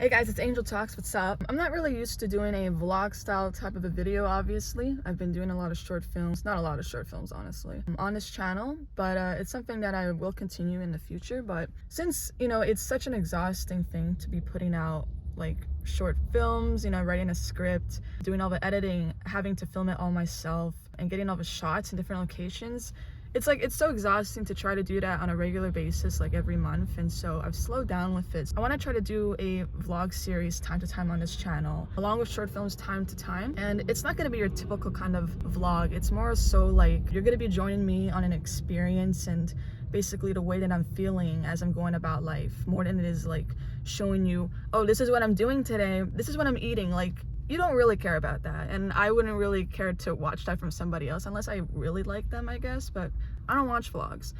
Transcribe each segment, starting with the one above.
Hey guys, it's Angel Talks, what's up? I'm not really used to doing a vlog style type of a video, obviously. I've been doing a lot of short films, not a lot of short films, honestly, on this channel, but it's something that I will continue in the future. But since, it's such an exhausting thing to be putting out like short films, writing a script, doing all the editing, having to film it all myself, and getting all the shots in different locations, it's so exhausting to try to do that on a regular basis, like every month. And so I've slowed down with it. I want to try to do a vlog series time to time on this channel, along with short films time to time. And it's not going to be your typical kind of vlog. It's more so like you're going to be joining me on an experience and basically the way that I'm feeling as I'm going about life, more than it is like showing you, oh, this is what I'm doing today, this is what I'm eating. Like, you don't really care about that, and I wouldn't really care to watch that from somebody else unless I really like them, I guess. But I don't watch vlogs,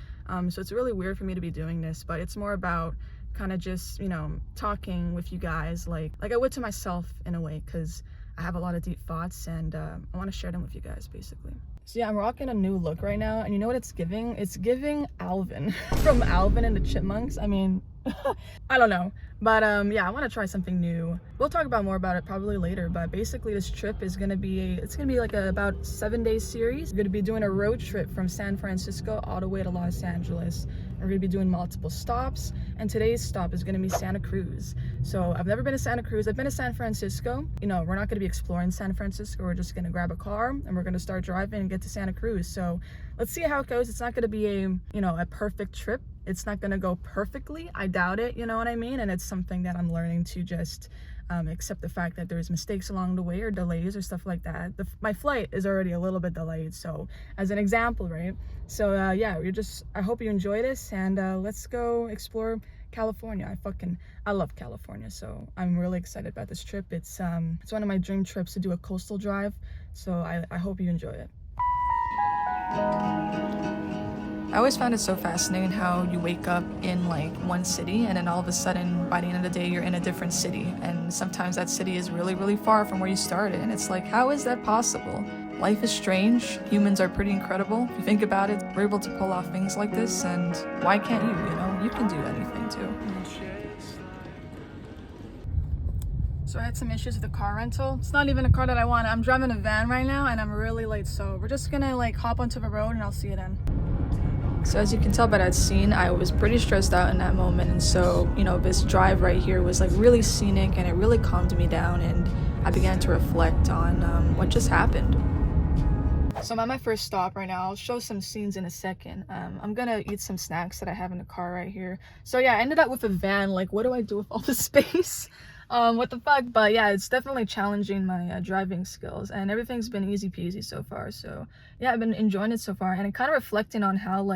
so it's really weird for me to be doing this. But it's more about kind of just talking with you guys, like I would to myself in a way, because I have a lot of deep thoughts, and I want to share them with you guys, basically. So yeah, I'm rocking a new look right now, and you know what it's giving? It's giving Alvin from Alvin and the Chipmunks. I mean, I don't know, but yeah, I want to try something new. We'll talk about more about it probably later, but basically this trip is gonna be like about 7-day series. We're gonna be doing a road trip from San Francisco all the way to Los Angeles. We're gonna be doing multiple stops, and today's stop is gonna be Santa Cruz. So I've never been to Santa Cruz. I've been to San Francisco. We're not gonna be exploring San Francisco. We're just gonna grab a car and we're gonna start driving and get to Santa Cruz. So let's see how it goes. It's not gonna be a perfect trip. It's not gonna go perfectly. I doubt it, you know what I mean? And it's something that I'm learning to just accept the fact that there's mistakes along the way, or delays or stuff like that. My flight is already a little bit delayed, so as an example, right? So yeah, I hope you enjoy this, and let's go explore California. I love California, so I'm really excited about this trip. It's one of my dream trips to do a coastal drive, so I hope you enjoy it. I always found it so fascinating how you wake up in like one city, and then all of a sudden by the end of the day you're in a different city, and sometimes that city is really, really far from where you started, and it's like, how is that possible? Life is strange. Humans are pretty incredible. If you think about it, we're able to pull off things like this, and why can't you? You can do anything too. So I had some issues with the car rental. It's not even a car that I want. I'm driving a van right now and I'm really late, so we're just gonna like hop onto the road and I'll see you then. So as you can tell by that scene, I was pretty stressed out in that moment, and so this drive right here was like really scenic, and it really calmed me down, and I began to reflect on what just happened. So I'm at my first stop right now. I'll show some scenes in a second. I'm gonna eat some snacks that I have in the car right here. So yeah, I ended up with a van. Like, what do I do with all the space? What the fuck? But yeah, it's definitely challenging my driving skills, and everything's been easy peasy so far. So yeah, I've been enjoying it so far, and kind of reflecting on how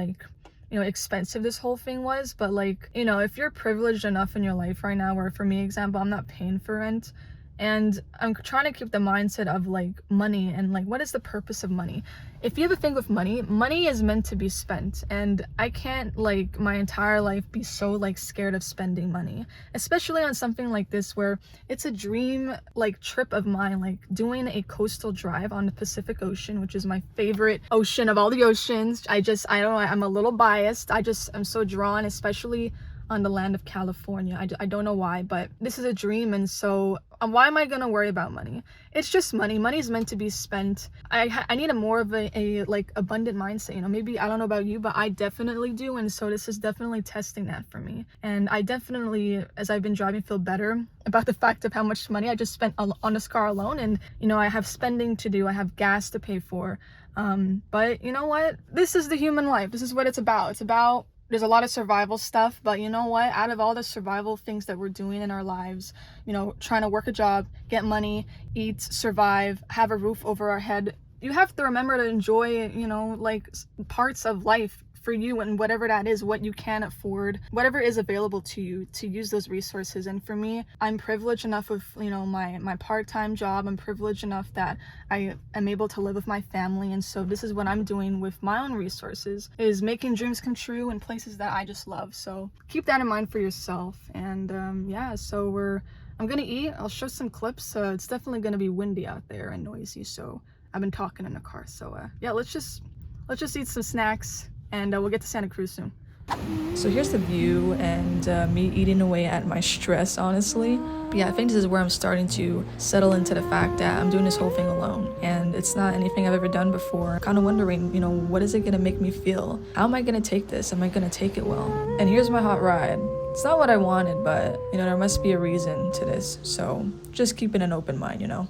expensive this whole thing was. But if you're privileged enough in your life right now, where for me example, I'm not paying for rent, and I'm trying to keep the mindset of money, and what is the purpose of money? If you have a thing with money is meant to be spent, and I can't my entire life be so scared of spending money, especially on something like this where it's a dream trip of mine, doing a coastal drive on the Pacific Ocean, which is my favorite ocean of all the oceans. I don't know, I'm a little biased. I'm so drawn, especially on the land of California. I don't know why, but this is a dream, and so why am I gonna worry about money? It's just money. Money is meant to be spent. I need a more of a abundant mindset. Maybe I don't know about you, but I definitely do, and so this is definitely testing that for me. And I definitely, as I've been driving, feel better about the fact of how much money I just spent on this car alone. And I have spending to do. I have gas to pay for. But you know what? This is the human life. This is what it's about. There's a lot of survival stuff, but you know what? Out of all the survival things that we're doing in our lives, trying to work a job, get money, eat, survive, have a roof over our head, you have to remember to enjoy, parts of life for you, and whatever that is, what you can afford, whatever is available to you, to use those resources. And for me, I'm privileged enough with my part-time job. I'm privileged enough that I am able to live with my family, and so this is what I'm doing with my own resources, is making dreams come true in places that I just love. So keep that in mind for yourself. And yeah, so I'm gonna eat. I'll show some clips. It's definitely gonna be windy out there and noisy, so I've been talking in the car. So yeah, let's just eat some snacks, and we'll get to Santa Cruz soon. So here's the view and me eating away at my stress, honestly. But yeah, I think this is where I'm starting to settle into the fact that I'm doing this whole thing alone. And it's not anything I've ever done before. Kind of wondering, you know, what is it going to make me feel? How am I going to take this? Am I going to take it well? And here's my hot ride. It's not what I wanted, but, you know, there must be a reason to this. So just keeping an open mind, you know.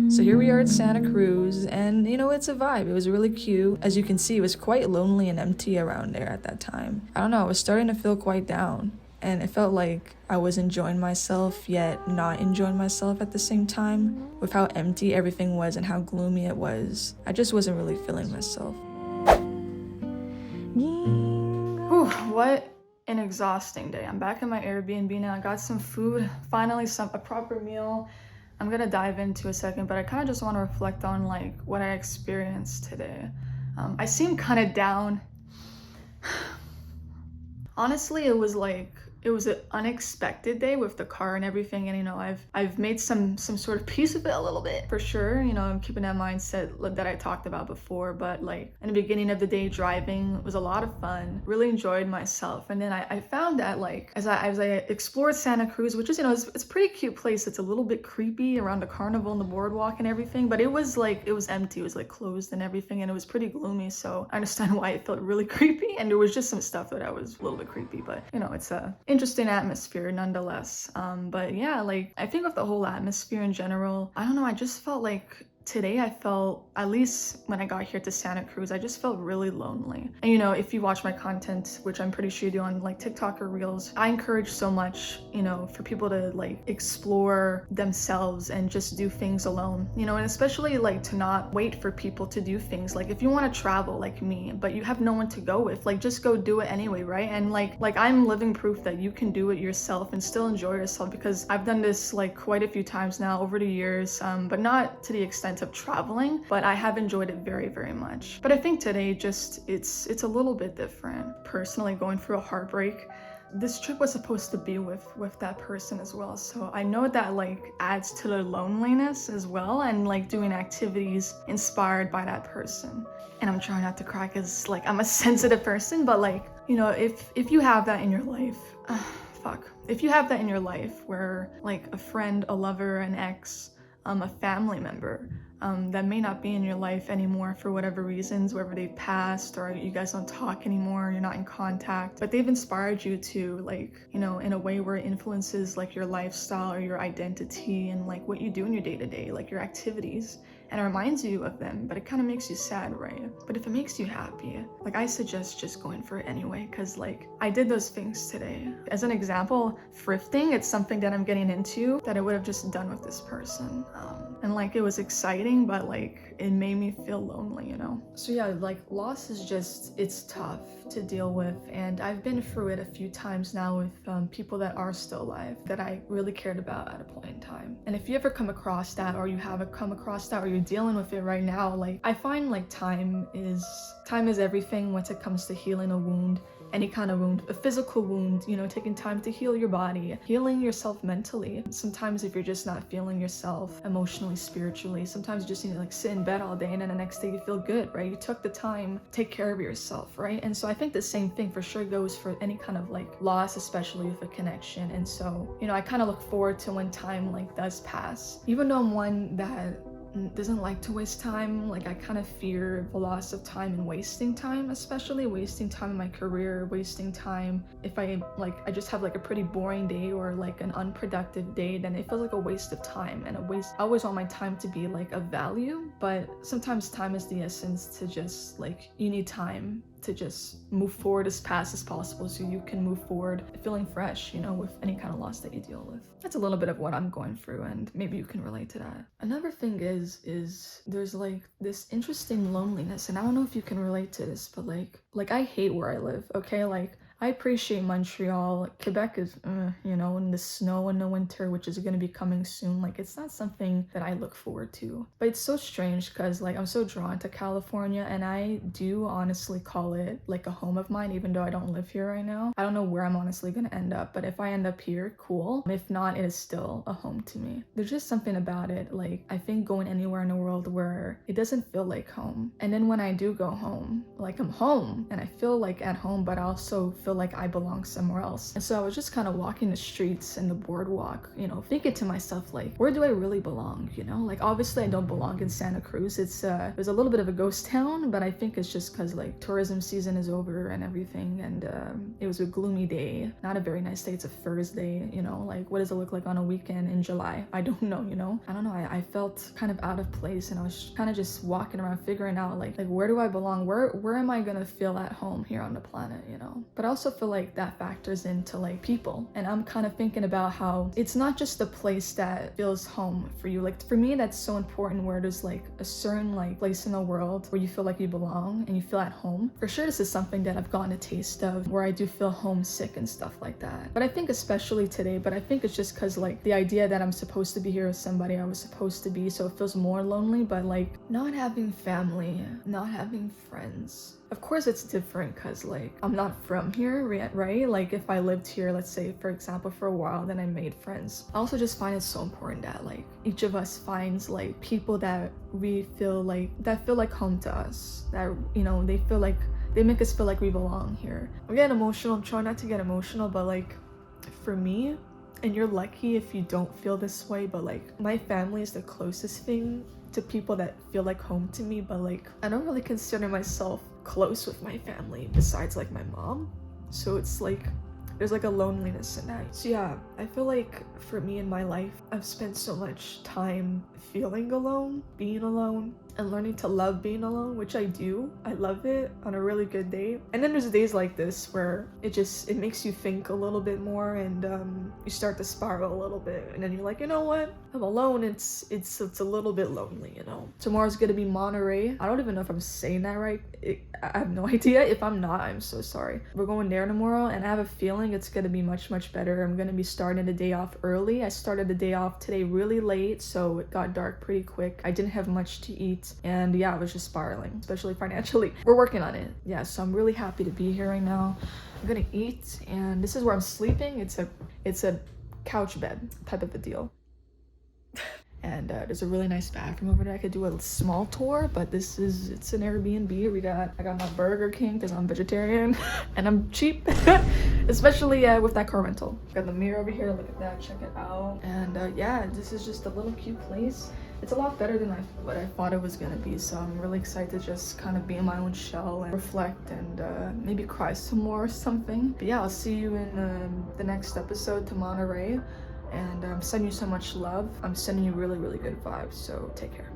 So here we are at Santa Cruz, and you know, it's a vibe. It was really cute. As you can see, it was quite lonely and empty around there at that time. I don't know, I was starting to feel quite down, and it felt like I was enjoying myself, yet not enjoying myself at the same time. With how empty everything was and how gloomy it was, I just wasn't really feeling myself. Whew, what an exhausting day. I'm back in my Airbnb now. I got some food, finally a proper meal. I'm gonna dive into a second, but I kind of just want to reflect on like what I experienced today. I seem kind of down. Honestly, it was an unexpected day with the car and everything, and you know, I've made some sort of peace with it a little bit for sure. You know, I'm keeping that mindset that I talked about before, but like in the beginning of the day, driving was a lot of fun. Really enjoyed myself, and then I found that like as I explored Santa Cruz, which is, you know, it's a pretty cute place. It's a little bit creepy around the carnival and the boardwalk and everything, but it was empty. It was like closed and everything, and it was pretty gloomy. So I understand why it felt really creepy, and there was just some stuff that I was a little bit creepy, but you know, it's a interesting atmosphere nonetheless. But yeah, like I think of the whole atmosphere in general, I don't know, I just felt like today I felt, at least when I got here to Santa Cruz, I just felt really lonely. And you know, if you watch my content, which I'm pretty sure you do on like TikTok or Reels, I encourage so much, you know, for people to like explore themselves and just do things alone, you know, and especially like to not wait for people to do things. Like if you want to travel like me, but you have no one to go with, like just go do it anyway, right? And like I'm living proof that you can do it yourself and still enjoy yourself, because I've done this like quite a few times now over the years, but not to the extent of traveling, but I have enjoyed it very, very much. But I think today just it's a little bit different. Personally, going through a heartbreak, this trip was supposed to be with that person as well, so I know that like adds to the loneliness as well, and like doing activities inspired by that person. And I'm trying not to cry because like I'm a sensitive person, but like, you know, if you have that in your life, if you have that in your life where like a friend, a lover, an ex, a family member that may not be in your life anymore for whatever reasons, whether they passed or you guys don't talk anymore, you're not in contact, but they've inspired you to like, you know, in a way where it influences like your lifestyle or your identity and like what you do in your day-to-day, like your activities, and it reminds you of them, but it kind of makes you sad, right? But if it makes you happy, like I suggest just going for it anyway, because like I did those things today. As an example, thrifting, it's something that I'm getting into that I would have just done with this person. And like it was exciting, but like it made me feel lonely, you know? So yeah, like loss is just, it's tough to deal with, and I've been through it a few times now with people that are still alive that I really cared about at a point in time. And if you ever come across that, or you haven't come across that, or you're dealing with it right now, like I find like time is everything once it comes to healing a wound. Any kind of wound, a physical wound, you know, taking time to heal your body, healing yourself mentally. Sometimes if you're just not feeling yourself emotionally, spiritually, sometimes you just need to like sit in bed all day and then the next day you feel good, right? You took the time to take care of yourself, right? And so I think the same thing for sure goes for any kind of like loss, especially with a connection. And so, you know, I kind of look forward to when time like does pass. Even though I'm one that doesn't like to waste time, like I kind of fear the loss of time and wasting time, especially wasting time in my career, wasting time if I just have like a pretty boring day or like an unproductive day, then it feels like a waste of time, and I always want my time to be like of value. But sometimes time is the essence to just like, you need time to just move forward as fast as possible so you can move forward feeling fresh, you know, with any kind of loss that you deal with. That's a little bit of what I'm going through, and maybe you can relate to that. Another thing is there's like this interesting loneliness, and I don't know if you can relate to this, but like I hate where I live, okay? Like I appreciate Montreal. Quebec is, you know, in the snow in the winter, which is gonna be coming soon. Like, it's not something that I look forward to. But it's so strange because, like, I'm so drawn to California, and I do honestly call it like a home of mine, even though I don't live here right now. I don't know where I'm honestly gonna end up, but if I end up here, cool. If not, it is still a home to me. There's just something about it. Like, I think going anywhere in the world where it doesn't feel like home. And then when I do go home, like, I'm home and I feel like at home, but I also feel like I belong somewhere else. And so I was just kind of walking the streets and the boardwalk, you know, thinking to myself, like, where do I really belong, you know? Like, obviously I don't belong in Santa Cruz. It was a little bit of a ghost town, but I think it's just because, like, tourism season is over and everything, and it was a gloomy day, not a very nice day. It's a Thursday, you know, like, what does it look like on a weekend in July? I don't know, you know? I don't know, I felt kind of out of place, and I was kind of just walking around figuring out, like where do I belong? Where am I gonna feel at home here on the planet, you know? But I also feel like that factors into, like, people, and I'm kind of thinking about how it's not just the place that feels home for you. Like, for me, that's so important, where there's, like, a certain, like, place in the world where you feel like you belong and you feel at home. For sure, this is something that I've gotten a taste of, where I do feel homesick and stuff like that. But I think especially today, but I think it's just because, like, the idea that I'm supposed to be here with somebody I was supposed to be, so it feels more lonely. But, like, not having family, not having friends, of course it's different because, like, I'm not from here, right? Like, if I lived here, let's say, for example, for a while, then I made friends. I also just find it so important that, like, each of us finds, like, people that we feel like, that feel like home to us, that, you know, they make us feel like we belong here. I'm getting emotional. I'm trying not to get emotional, but, like, for me, and you're lucky if you don't feel this way, but, like, my family is the closest thing to people that feel like home to me. But, like, I don't really consider myself close with my family besides, like, my mom, so it's like there's, like, a loneliness in that. So yeah, I feel like for me in my life, I've spent so much time feeling alone, being alone, and learning to love being alone, which I do. I love it on a really good day. And then there's days like this where it makes you think a little bit more, and you start to spiral a little bit, and then you're like, you know what, I'm alone. It's a little bit lonely, you know. Tomorrow's gonna be Monterey. I don't even know if I'm saying that right. I have no idea. If I'm not, I'm so sorry. We're going there tomorrow, and I have a feeling it's gonna be much better. I'm gonna be starting the day off early. I started the day off today really late, so it got dark pretty quick. I didn't have much to eat, and yeah, I was just spiraling, especially financially. We're working on it. Yeah, so I'm really happy to be here right now. I'm gonna eat, and this is where I'm sleeping. It's a couch bed type of a deal. And there's a really nice bathroom over there. I could do a small tour, but it's an Airbnb. I got my Burger King because I'm vegetarian and I'm cheap, especially with that car rental. Got the mirror over here, look at that, check it out. And yeah, this is just a little cute place. It's a lot better than what I thought it was gonna be, so I'm really excited to just kind of be in my own shell and reflect and maybe cry some more or something. But yeah, I'll see you in the next episode to Monterey. And I'm sending you so much love. I'm sending you really good vibes, so take care.